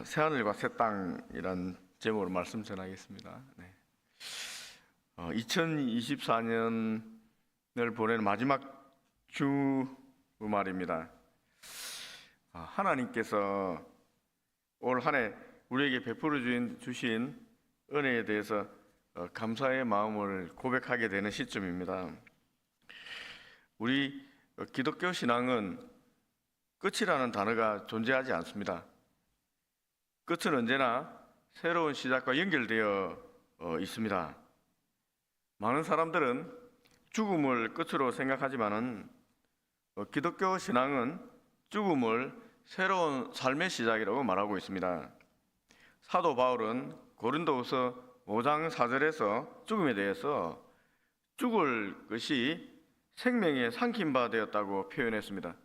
새하늘과 새 땅이란 제목으로 말씀 전하겠습니다. 2024년을 보내는 마지막 주말입니다. 하나님께서 올 한 해 우리에게 베풀어 주신 은혜에 대해서 감사의 마음을 고백하게 되는 시점입니다. 우리 기독교 신앙은 끝이라는 단어가 존재하지 않습니다. 끝은 언제나 새로운 시작과 연결되어 있습니다. 많은 사람들은 죽음을 끝으로 생각하지만은 기독교 신앙은 죽음을 새로운 삶의 시작이라고 말하고 있습니다. 사도 바울은 고린도후서 5장 4절에서 죽음에 대해서 죽을 것이 생명에 삼킨 바 되었다고 표현했습니다.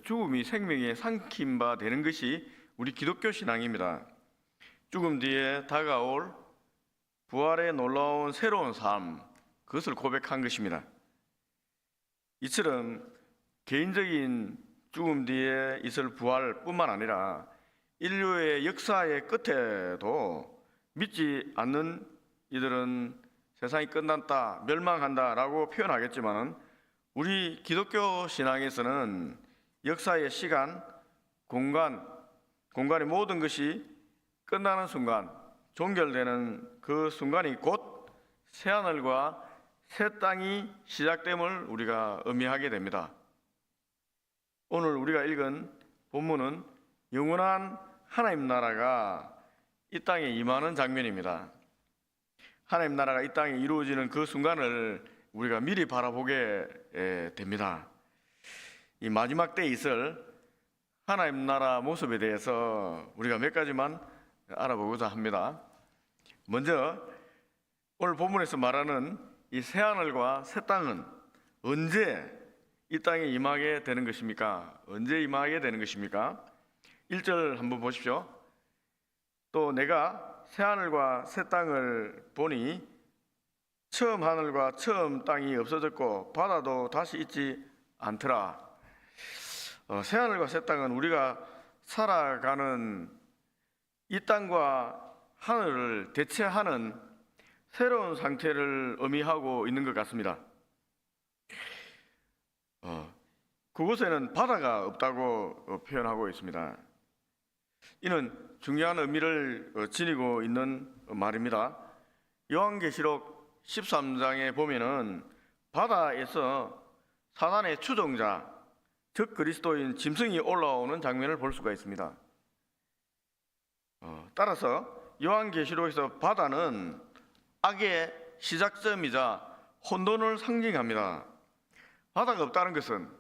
죽음이 생명에 삼킨 바 되는 것이 우리 기독교 신앙입니다. 죽음 뒤에 다가올 부활의 놀라운 새로운 삶, 그것을 고백한 것입니다. 이처럼 개인적인 죽음 뒤에 있을 부활뿐만 아니라 인류의 역사의 끝에도 믿지 않는 이들은 세상이 끝났다, 멸망한다라고 표현하겠지만 우리 기독교 신앙에서는 역사의 시간, 공간의 모든 것이 끝나는 순간, 종결되는 그 순간이 곧 새하늘과 새 땅이 시작됨을 우리가 의미하게 됩니다. 오늘 우리가 읽은 본문은 영원한 하나님 나라가 이 땅에 임하는 장면입니다. 하나님 나라가 이 땅에 이루어지는 그 순간을 우리가 미리 바라보게 됩니다. 이 마지막 때에 있을 하나님 나라 모습에 대해서 우리가 몇 가지만 알아보고자 합니다. 먼저 오늘 본문에서 말하는 이 새하늘과 새 땅은 언제 이 땅에 임하게 되는 것입니까? 언제 임하게 되는 것입니까? 1절 한번 보십시오. 또 내가 새하늘과 새 땅을 보니 처음 하늘과 처음 땅이 없어졌고 바다도 다시 있지 않더라. 새하늘과 새 땅은 우리가 살아가는 이 땅과 하늘을 대체하는 새로운 상태를 의미하고 있는 것 같습니다. 그곳에는 바다가 없다고 표현하고 있습니다. 이는 중요한 의미를 지니고 있는 말입니다. 요한계시록 13장에 보면은 바다에서 사단의 추종자, 즉 그리스도인 짐승이 올라오는 장면을 볼 수가 있습니다. 따라서 요한계시록에서 바다는 악의 시작점이자 혼돈을 상징합니다. 바다가 없다는 것은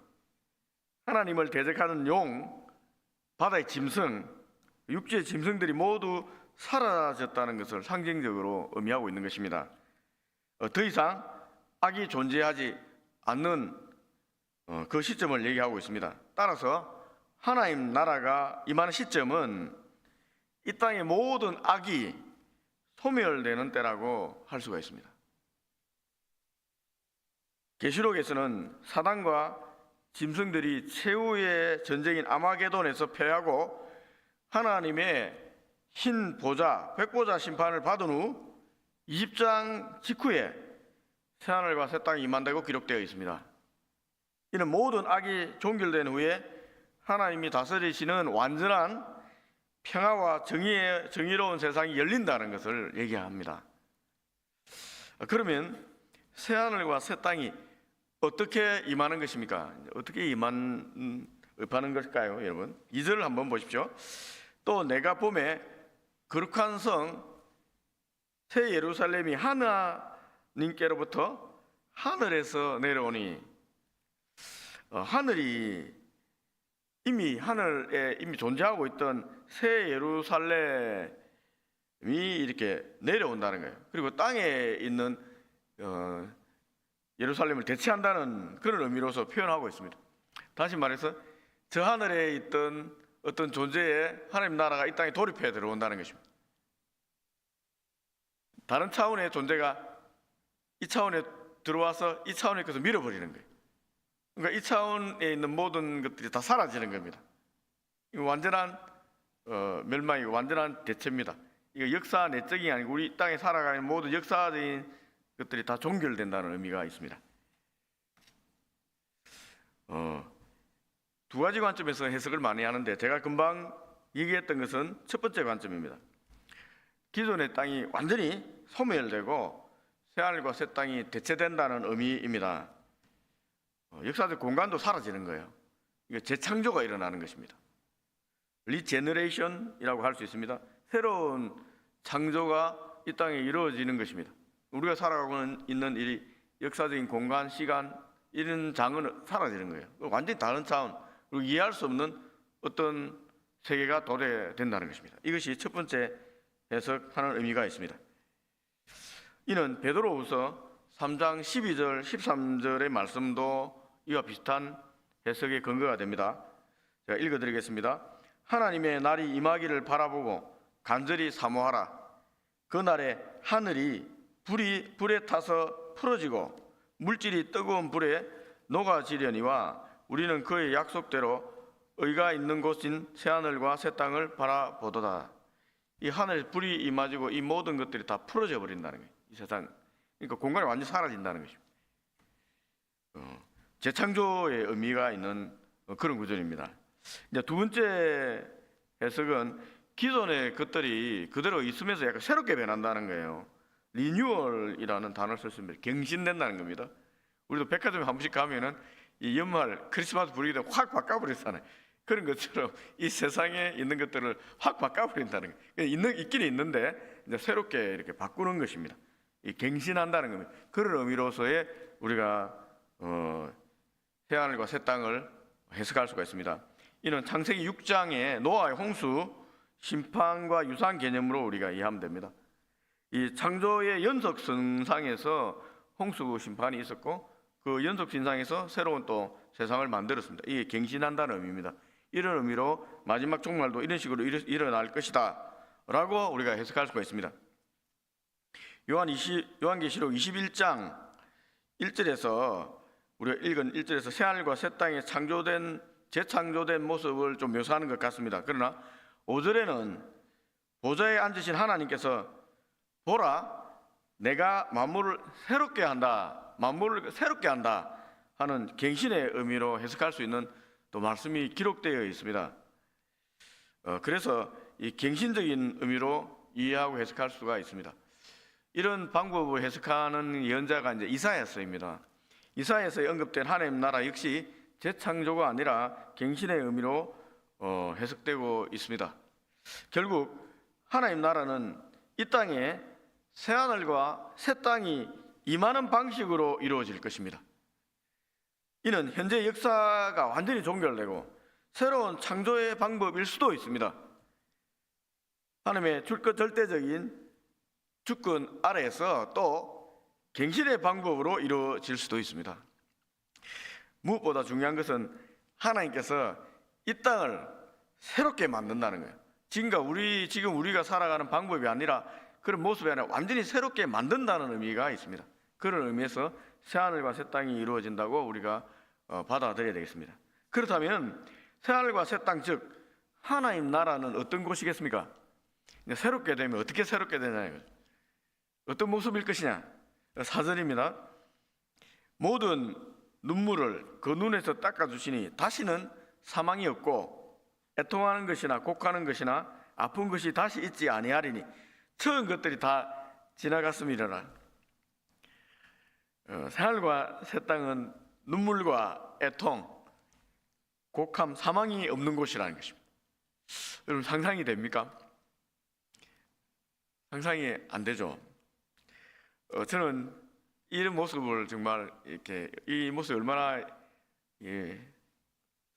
하나님을 대적하는 용, 바다의 짐승, 육지의 짐승들이 모두 사라졌다는 것을 상징적으로 의미하고 있는 것입니다. 더 이상 악이 존재하지 않는 그 시점을 얘기하고 있습니다. 따라서 하나님 나라가 임하는 시점은 이 땅의 모든 악이 소멸되는 때라고 할 수가 있습니다. 계시록에서는 사단과 짐승들이 최후의 전쟁인 아마게돈에서 패하고 하나님의 흰 보좌, 백보좌 심판을 받은 후 20장 직후에 새하늘과 새 땅이 임한다고 기록되어 있습니다. 이는 모든 악이 종결된 후에 하나님이 다스리시는 완전한 평화와 정의로운 세상이 열린다는 것을 얘기합니다. 그러면 새하늘과 새 땅이 어떻게 임하는 것입니까? 어떻게 임하는 것일까요, 여러분? 2절을 한번 보십시오. 또 내가 보매 거룩한 성 새 예루살렘이 하나님께로부터 하늘에서 내려오니, 하늘에 이미 존재하고 있던 새 예루살렘이 이렇게 내려온다는 거예요. 그리고 땅에 있는 예루살렘을 대체한다는 그런 의미로서 표현하고 있습니다. 다시 말해서 저 하늘에 있던 어떤 존재의 하나님 나라가 이 땅에 돌입해 들어온다는 것입니다. 다른 차원의 존재가 이 차원에 들어와서 이 차원에서 밀어버리는 거예요. 그러니까 이 차원에 있는 모든 것들이 다 사라지는 겁니다. 완전한 멸망이 완전한 대체입니다. 이거 역사 내적이 아니고 우리 땅에 살아가는 모든 역사적인 것들이 다 종결된다는 의미가 있습니다. 두 가지 관점에서 해석을 많이 하는데 제가 금방 얘기했던 것은 첫 번째 관점입니다. 기존의 땅이 완전히 소멸되고 새하늘과 새 땅이 대체된다는 의미입니다. 역사적 공간도 사라지는 거예요. 이게 재창조가 일어나는 것입니다. 리제너레이션이라고 할 수 있습니다. 새로운 창조가 이 땅에 이루어지는 것입니다. 우리가 살아가고 있는 이 역사적인 공간, 시간 이런 장은 사라지는 거예요. 완전히 다른 차원, 그리고 이해할 수 없는 어떤 세계가 도래된다는 것입니다. 이것이 첫 번째 해석하는 의미가 있습니다. 이는 베드로후서 3장 12절, 13절의 말씀도 이와 비슷한 해석의 근거가 됩니다. 제가 읽어드리겠습니다. 하나님의 날이 임하기를 바라보고 간절히 사모하라. 그날에 하늘이 불에 타서 풀어지고 물질이 뜨거운 불에 녹아지려니와 우리는 그의 약속대로 의가 있는 곳인 새하늘과 새 땅을 바라보도다. 이 하늘에 불이 임하지고 이 모든 것들이 다 풀어져 버린다는 거예요. 이 세상, 그러니까 공간이 완전히 사라진다는 것입니다. 재창조의 의미가 있는 그런 구절입니다. 이제 두 번째 해석은 기존의 것들이 그대로 있으면서 약간 새롭게 변한다는 거예요. 리뉴얼이라는 단어를 썼습니다. 갱신된다는 겁니다. 우리도 백화점에 한 번씩 가면은 이 연말 크리스마스 분위기를 확 바꿔버리잖아요. 그런 것처럼 이 세상에 있는 것들을 확 바꿔버린다는 거예요. 있긴 있는데 이제 새롭게 이렇게 바꾸는 것입니다. 이 갱신한다는 겁니다. 그런 의미로서의 우리가 새하늘과 새 땅을 해석할 수가 있습니다. 이는 창세기 6장의 노아의 홍수 심판과 유사한 개념으로 우리가 이해하면 됩니다. 이 창조의 연속선상에서 홍수 심판이 있었고 그 연속선상에서 새로운 또 세상을 만들었습니다. 이게 갱신한다는 의미입니다. 이런 의미로 마지막 종말도 이런 식으로 일어날 것이다 라고 우리가 해석할 수가 있습니다. 요한계시록 21장 1절에서 우리가 읽은 1절에서 새하늘과 새 땅에 재창조된 모습을 좀 묘사하는 것 같습니다. 그러나 5절에는 보좌에 앉으신 하나님께서 보라 내가 만물을 새롭게 한다 하는 갱신의 의미로 해석할 수 있는 또 말씀이 기록되어 있습니다. 그래서 이 갱신적인 의미로 이해하고 해석할 수가 있습니다. 이런 방법을 해석하는 예언자가 이제 이사야서입니다. 이사야서에 언급된 하나님 나라 역시 재창조가 아니라 갱신의 의미로 해석되고 있습니다. 결국 하나님 나라는 이 땅에 새하늘과 새 땅이 임하는 방식으로 이루어질 것입니다. 이는 현재 역사가 완전히 종결되고 새로운 창조의 방법일 수도 있습니다. 하나님의 절대적인 주권 아래에서 또 갱신의 방법으로 이루어질 수도 있습니다. 무엇보다 중요한 것은 하나님께서 이 땅을 새롭게 만든다는 거예요. 지금 우리가 살아가는 방법이 아니라 그런 모습이 아니라 완전히 새롭게 만든다는 의미가 있습니다. 그런 의미에서 새하늘과 새 땅이 이루어진다고 우리가 받아들여야 되겠습니다. 그렇다면 새하늘과 새 땅, 즉 하나님 나라는 어떤 곳이겠습니까? 새롭게 되면 어떻게 새롭게 되냐는 거죠. 어떤 모습일 것이냐? 4절입니다. 모든 눈물을 그 눈에서 닦아주시니 다시는 사망이 없고 애통하는 것이나 곡하는 것이나 아픈 것이 다시 있지 아니하리니 처음 것들이 다 지나갔음이로라. 새하늘과 새 땅은 눈물과 애통, 곡함, 사망이 없는 곳이라는 것입니다. 여러분 상상이 됩니까? 상상이 안 되죠. 저는 이런 모습을 정말 이렇게 이 모습이 얼마나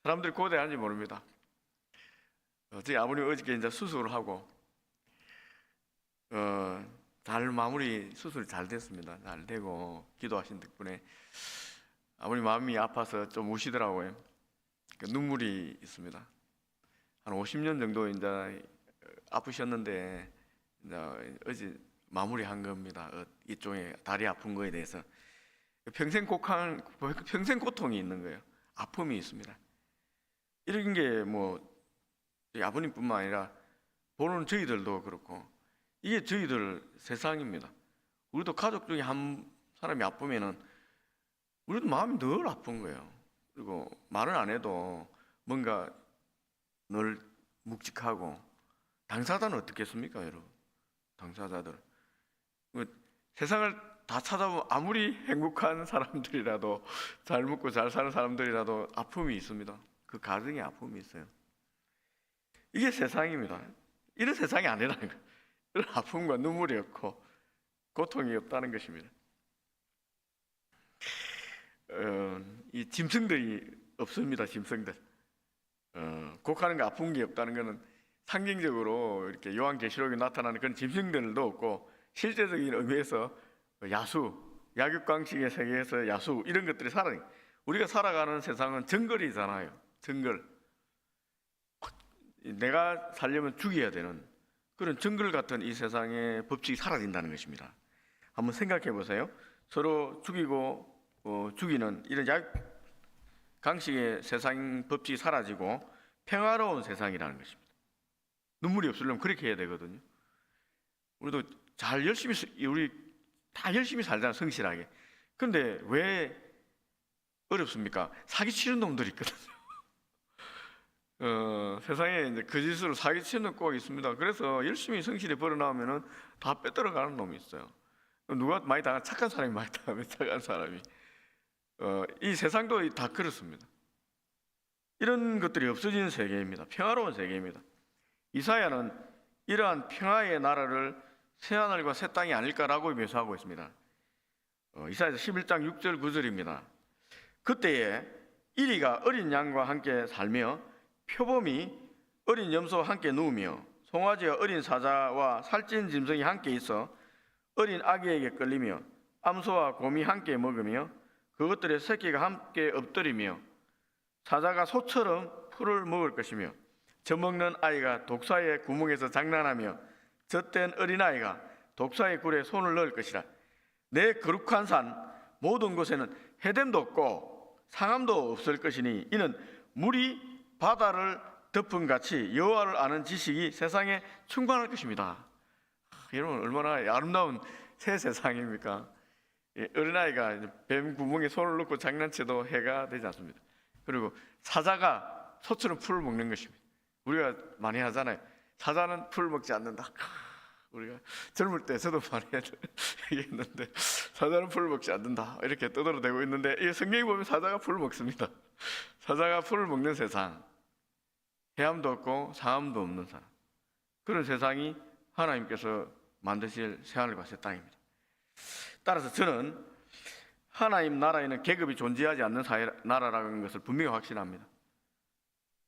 사람들이 고대하는지 모릅니다. 저희 아버님 어저께 이제 수술을 하고 잘 수술이 잘 됐습니다. 잘 되고 기도하신 덕분에 아버님 마음이 아파서 좀 우시더라고요. 눈물이 있습니다. 한 50년 정도 이제 아프셨는데 이제 어제 마무리한 겁니다. 이쪽에 다리 아픈 거에 대해서 평생 고통이 있는 거예요. 아픔이 있습니다. 이런 게 뭐 아버님뿐만 아니라 보는 저희들도 그렇고 이게 저희들 세상입니다. 우리도 가족 중에 한 사람이 아프면은 우리도 마음이 늘 아픈 거예요. 그리고 말을 안 해도 뭔가 늘 묵직하고, 당사자는 어떻겠습니까, 여러분? 당사자들 세상을 다 찾아보면 아무리 행복한 사람들이라도, 잘 먹고 잘 사는 사람들이라도 아픔이 있습니다. 그 가정에 아픔이 있어요. 이게 세상입니다. 이런 세상이 아니라는 거예요. 이런 아픔과 눈물이 없고 고통이 없다는 것입니다. 이 짐승들이 없습니다. 짐승들. 곡하는 아픈 게 없다는 것은 상징적으로 이렇게 요한계시록에 나타나는 그런 짐승들도 없고, 실제적인 의미에서 야수, 약육강식의 세계에서 야수, 이런 것들이 살아요. 우리가 살아가는 세상은 정글이잖아요. 정글. 내가 살려면 죽여야 되는 그런 정글 같은 이 세상의 법칙이 사라진다는 것입니다. 한번 생각해 보세요. 서로 죽이고 죽이는 이런 약강식의 세상 법칙이 사라지고 평화로운 세상이라는 것입니다. 눈물이 없으려면 그렇게 해야 되거든요. 우리도 잘 열심히, 우리 다 열심히 살잖아요, 성실하게. 그런데 왜 어렵습니까? 사기치는 놈들이 있거든요. 세상에 이제 거짓으로 사기치는 놈 꼭 있습니다. 그래서 열심히 성실히 벌어나오면은 다 빼들어가는 놈이 있어요. 누가 많이 당한, 착한 사람이 많이 당하면 착한 사람이. 이 세상도 다 그렇습니다. 이런 것들이 없어지는 세계입니다. 평화로운 세계입니다. 이사야는 이러한 평화의 나라를 새하늘과 새 땅이 아닐까라고 묘사하고 있습니다. 이사야서 11장 6절 9절입니다. 그때에 이리가 어린 양과 함께 살며 표범이 어린 염소와 함께 누우며 송아지와 어린 사자와 살찐 짐승이 함께 있어 어린 아기에게 끌리며 암소와 곰이 함께 먹으며 그것들의 새끼가 함께 엎드리며 사자가 소처럼 풀을 먹을 것이며 젖먹는 아이가 독사의 구멍에서 장난하며 젖된 어린아이가 독사의 굴에 손을 넣을 것이라. 내 거룩한 산 모든 곳에는 해됨도 없고 상함도 없을 것이니 이는 물이 바다를 덮은 같이 여호와를 아는 지식이 세상에 충만할 것입니다. 여러분, 얼마나 아름다운 새 세상입니까? 어린아이가 뱀 구멍에 손을 넣고 장난쳐도 해가 되지 않습니다. 그리고 사자가 소처럼 풀을 먹는 것입니다. 우리가 많이 하잖아요. 사자는 풀 먹지 않는다. 우리가 젊을 때 저도 많이 얘기했는데 사자는 풀을 먹지 않는다 이렇게 떠들어대고 있는데, 이 성경에 보면 사자가 풀을 먹습니다. 사자가 풀을 먹는 세상, 해함도 없고 상함도 없는 사람, 그런 세상이 하나님께서 만드실 새하늘과 새 땅입니다. 따라서 저는 하나님 나라에는 계급이 존재하지 않는 나라라는 것을 분명히 확신합니다.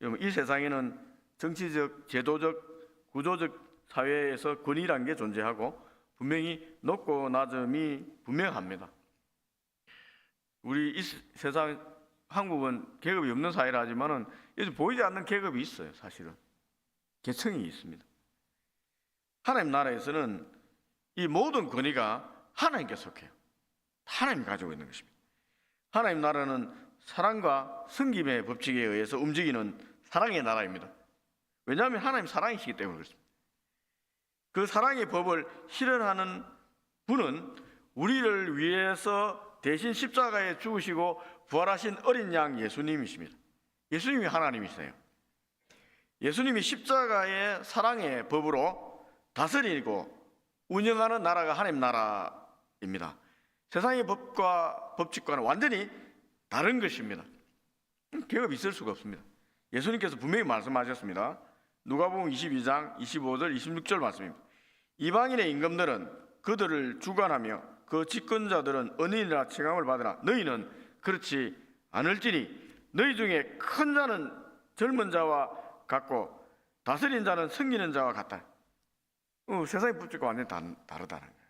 여러분, 이 세상에는 정치적, 제도적, 구조적 사회에서 권위라는 게 존재하고 분명히 높고 낮음이 분명합니다. 우리 이 세상, 한국은 계급이 없는 사회라 하지만은 요즘 보이지 않는 계급이 있어요. 사실은 계층이 있습니다. 하나님 나라에서는 이 모든 권위가 하나님께 속해요. 하나님이 가지고 있는 것입니다. 하나님 나라는 사랑과 섬김의 법칙에 의해서 움직이는 사랑의 나라입니다. 왜냐하면 하나님 사랑이시기 때문에 그렇습니다. 그 사랑의 법을 실현하는 분은 우리를 위해서 대신 십자가에 죽으시고 부활하신 어린 양 예수님이십니다. 예수님이 하나님이세요. 예수님이 십자가의 사랑의 법으로 다스리고 운영하는 나라가 하나님 나라입니다. 세상의 법과 법칙과는 완전히 다른 것입니다. 계급이 있을 수가 없습니다. 예수님께서 분명히 말씀하셨습니다. 누가복음 22장 25절 26절 말씀입니다. 이방인의 임금들은 그들을 주관하며 그 집권자들은 은인이라 칭함을 받으나 너희는 그렇지 않을지니 너희 중에 큰 자는 젊은 자와 같고 다스린 자는 섬기는 자와 같다. 세상의 법칙과 완전히 다르다는 거예요.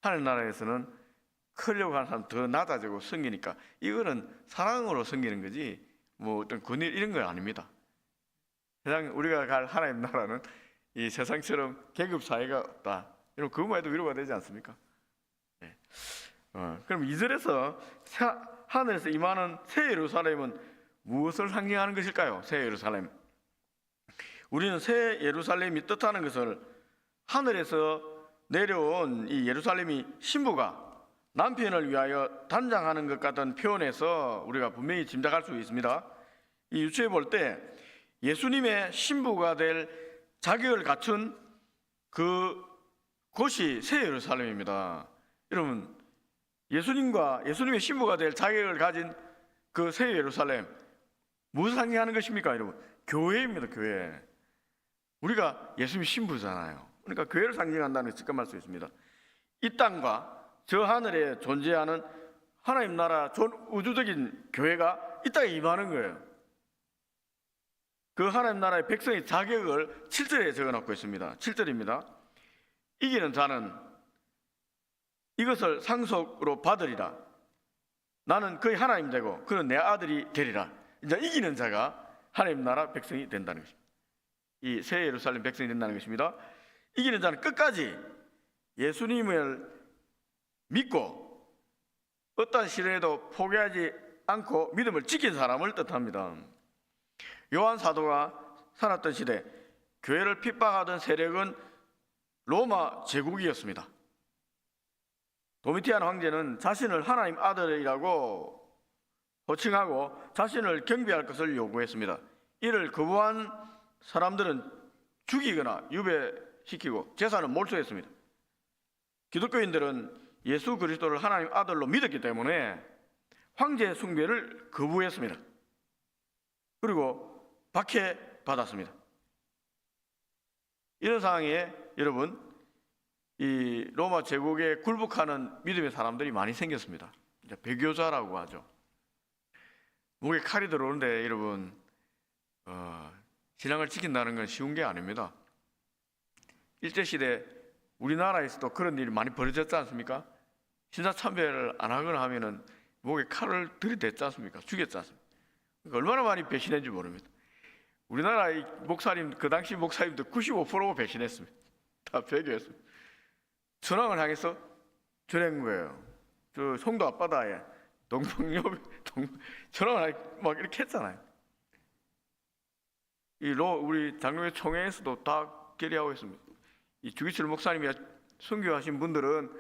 하늘 나라에서는 크려고 하는 사람 더 낮아지고 섬기니까 이거는 사랑으로 섬기는 거지 뭐 어떤 권위 이런 건 아닙니다. 세상 우리가 갈 하나님 나라는 이 세상처럼 계급 사회가 없다. 이런 그것만 해도 위로가 되지 않습니까? 네. 그럼 2절에서 하늘에서 임하는 새 예루살렘은 무엇을 상징하는 것일까요? 새 예루살렘. 우리는 새 예루살렘이 뜻하는 것을 하늘에서 내려온 이 예루살렘이 신부가 남편을 위하여 단장하는 것 같은 표현에서 우리가 분명히 짐작할 수 있습니다. 이 유추해 볼 때 예수님의 신부가 될 자격을 갖춘 그 곳이 새 예루살렘입니다. 여러분, 예수님의 신부가 될 자격을 가진 그 새 예루살렘, 무엇을 상징하는 것입니까, 여러분? 교회입니다, 교회. 우리가 예수님 신부잖아요. 그러니까 교회를 상징한다는 것을 직감할 수 있습니다. 이 땅과 저 하늘에 존재하는 하나님 나라 우주적인 교회가 이 땅에 임하는 거예요. 그 하나님 나라의 백성의 자격을 7절에 적어놓고 있습니다. 7절입니다. 이기는 자는 이것을 상속으로 받으리라. 나는 그의 하나님 되고 그는 내 아들이 되리라. 이제 이기는 자가 하나님 나라 백성이 된다는 것입니다. 이 새 예루살렘 백성이 된다는 것입니다. 이기는 자는 끝까지 예수님을 믿고 어떠한 시련에도 포기하지 않고 믿음을 지킨 사람을 뜻합니다. 요한 사도가 살았던 시대 교회를 핍박하던 세력은 로마 제국이었습니다. 도미티안 황제는 자신을 하나님 아들이라고 호칭하고 자신을 경배할 것을 요구했습니다. 이를 거부한 사람들은 죽이거나 유배시키고 재산을 몰수했습니다. 기독교인들은 예수 그리스도를 하나님 아들로 믿었기 때문에 황제 숭배를 거부했습니다. 그리고 박해받았습니다. 이런 상황에 여러분, 이 로마 제국에 굴복하는 믿음의 사람들이 많이 생겼습니다. 이제 배교자라고 하죠. 목에 칼이 들어오는데 여러분, 신앙을 지킨다는 건 쉬운 게 아닙니다. 일제시대 우리나라에서도 그런 일이 많이 벌어졌지 않습니까? 신사참배를 안 하거나 하면은 목에 칼을 들이댔지 않습니까? 죽였지 않습니까? 그러니까 얼마나 많이 배신했는지 모릅니다. 우리나라의 목사님, 그 당시 목사님도 95% 배신했습니다. 다 배교했습니다. 천황을 향해서 저런 거예요. 저 송도 앞바다에 천황을 막 이렇게 했잖아요. 우리 장로회 총회에서도 다 결의하고 있습니다. 이 주기철 목사님이 선교하신 분들은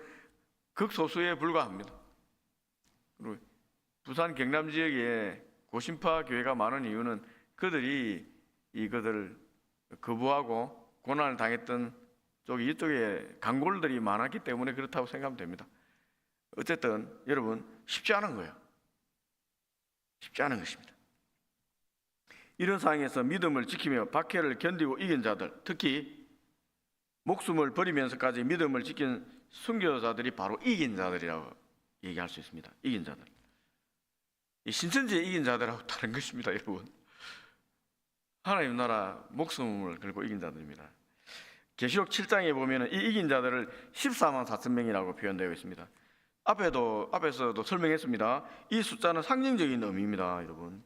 극소수에 불과합니다. 그리고 부산 경남 지역에 고신파 교회가 많은 이유는 그들이 이것을 거부하고 고난을 당했던 이쪽에 강골들이 많았기 때문에 그렇다고 생각하면 됩니다. 어쨌든 여러분, 쉽지 않은 거예요. 쉽지 않은 것입니다. 이런 상황에서 믿음을 지키며 박해를 견디고 이긴 자들, 특히 목숨을 버리면서까지 믿음을 지킨 순교자들이 바로 이긴 자들이라고 얘기할 수 있습니다. 이긴 자들. 이 신천지에 이긴 자들하고 다른 것입니다, 여러분. 하나님 나라 목숨을 걸고 이긴 자들입니다. 계시록 7장에 보면 이 이긴 자들을 14만 4천 명이라고 표현되어 있습니다. 앞에서도 설명했습니다. 이 숫자는 상징적인 의미입니다, 여러분.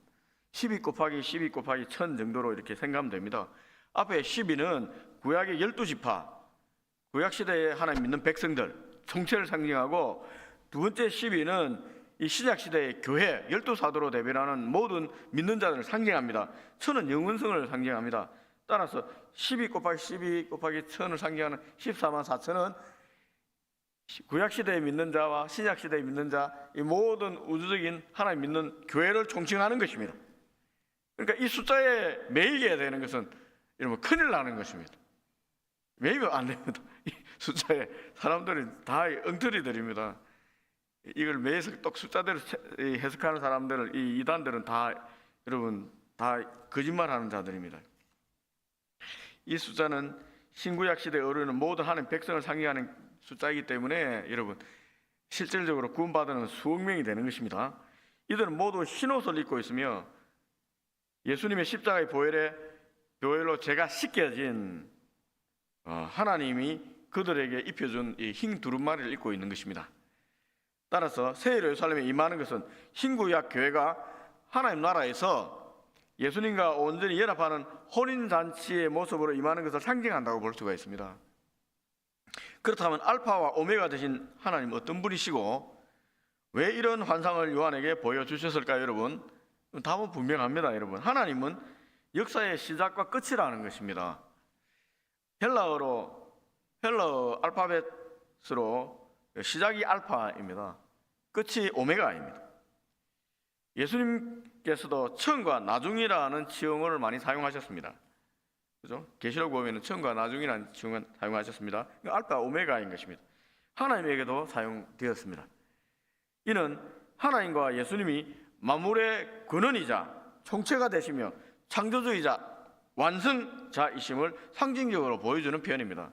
12 곱하기 12 곱하기 1000 정도로 이렇게 생각하면 됩니다. 앞에 12는 구약의 12지파, 구약시대에 하나님 믿는 백성들, 총체를 상징하고, 두 번째 12는 이 신약시대의 교회, 12사도로 대변하는 모든 믿는 자들을 상징합니다. 1000은 영원성을 상징합니다. 따라서 12 곱하기 12 곱하기 1000을 상징하는 14만 4천은 구약시대에 믿는 자와 신약시대에 믿는 자, 이 모든 우주적인 하나님 믿는 교회를 총칭하는 것입니다. 그러니까 이 숫자에 매이게 되는 것은 여러분 큰일 나는 것입니다. 매이면 안 됩니다. 이 숫자에 사람들은 다 엉터리들입니다. 이걸 매해서 똑 숫자대로 해석하는 사람들을, 이 이단들은 다 여러분 다 거짓말하는 자들입니다. 이 숫자는 신구약 시대에 어르는 모든 하나님 백성을 상징하는 숫자이기 때문에 여러분 실질적으로 구원받는 수억 명이 되는 것입니다. 이들은 모두 흰옷을 입고 있으며 예수님의 십자가의 보혈로 죄가 씻겨진 하나님이 그들에게 입혀준 이 흰 두루마리를 입고 있는 것입니다. 따라서 새 예루살렘에 임하는 것은 신구약 교회가 하나님 나라에서 예수님과 온전히 연합하는 혼인잔치의 모습으로 임하는 것을 상징한다고 볼 수가 있습니다. 그렇다면 알파와 오메가 되신 하나님 어떤 분이시고 왜 이런 환상을 요한에게 보여주셨을까요, 여러분? 답은 분명합니다, 여러분. 하나님은 역사의 시작과 끝이라는 것입니다. 헬라어 알파벳으로 시작이 알파입니다. 끝이 오메가입니다. 예수님께서도 처음과 나중이라는 지형을 많이 사용하셨습니다. 그죠? 계시록 보면은 처음과 나중이라는 지형을 사용하셨습니다. 알파 오메가인 것입니다. 하나님에게도 사용되었습니다. 이는 하나님과 예수님이 만물의 근원이자 총체가 되시며 창조주이자 완성자이심을 상징적으로 보여주는 표현입니다.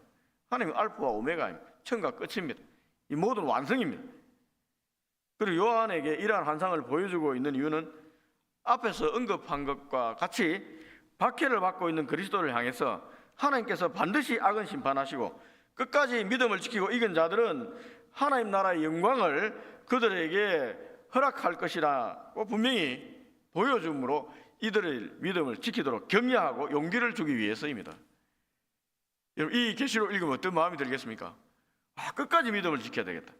하나님은 알파와 오메가입니다. 처음과 끝입니다. 이 모든 완성입니다. 그리고 요한에게 이러한 환상을 보여주고 있는 이유는 앞에서 언급한 것과 같이 박해를 받고 있는 그리스도를 향해서 하나님께서 반드시 악은 심판하시고 끝까지 믿음을 지키고 이긴 자들은 하나님 나라의 영광을 그들에게 허락할 것이라고 분명히 보여줌으로 이들의 믿음을 지키도록 격려하고 용기를 주기 위해서입니다. 여러분, 이 계시록 읽으면 어떤 마음이 들겠습니까? 끝까지 믿음을 지켜야 되겠다,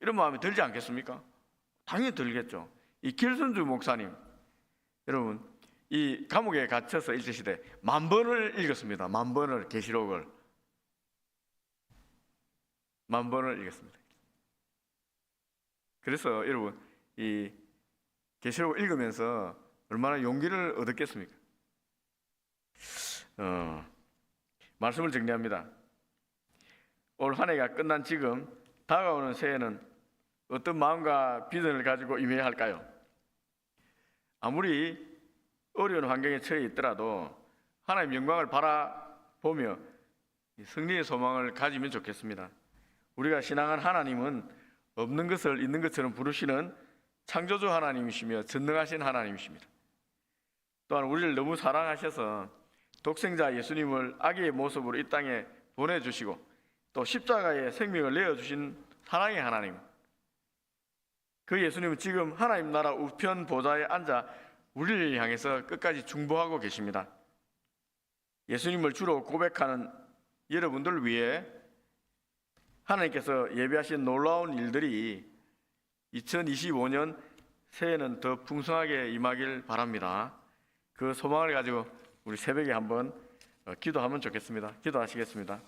이런 마음이 들지 않겠습니까? 당연히 들겠죠. 이 길순주 목사님, 여러분, 이 감옥에 갇혀서 일제시대 10,000번을 읽었습니다. 10,000번을, 계시록을 10,000번을 읽었습니다. 그래서 여러분, 이 계시록을 읽으면서 얼마나 용기를 얻었겠습니까? 말씀을 정리합니다. 올 한 해가 끝난 지금 다가오는 새해는 어떤 마음과 비전을 가지고 임해야 할까요? 아무리 어려운 환경에 처해 있더라도 하나님 영광을 바라보며 승리의 소망을 가지면 좋겠습니다. 우리가 신앙한 하나님은 없는 것을 있는 것처럼 부르시는 창조주 하나님이시며 전능하신 하나님이십니다. 또한 우리를 너무 사랑하셔서 독생자 예수님을 아기의 모습으로 이 땅에 보내주시고 또 십자가에 생명을 내어주신 사랑의 하나님, 그 예수님은 지금 하나님 나라 우편 보좌에 앉아 우리를 향해서 끝까지 중보하고 계십니다. 예수님을 주로 고백하는 여러분들을 위해 하나님께서 예비하신 놀라운 일들이 2025년 새해는 더 풍성하게 임하길 바랍니다. 그 소망을 가지고 우리 새벽에 한번 기도하면 좋겠습니다. 기도하시겠습니다.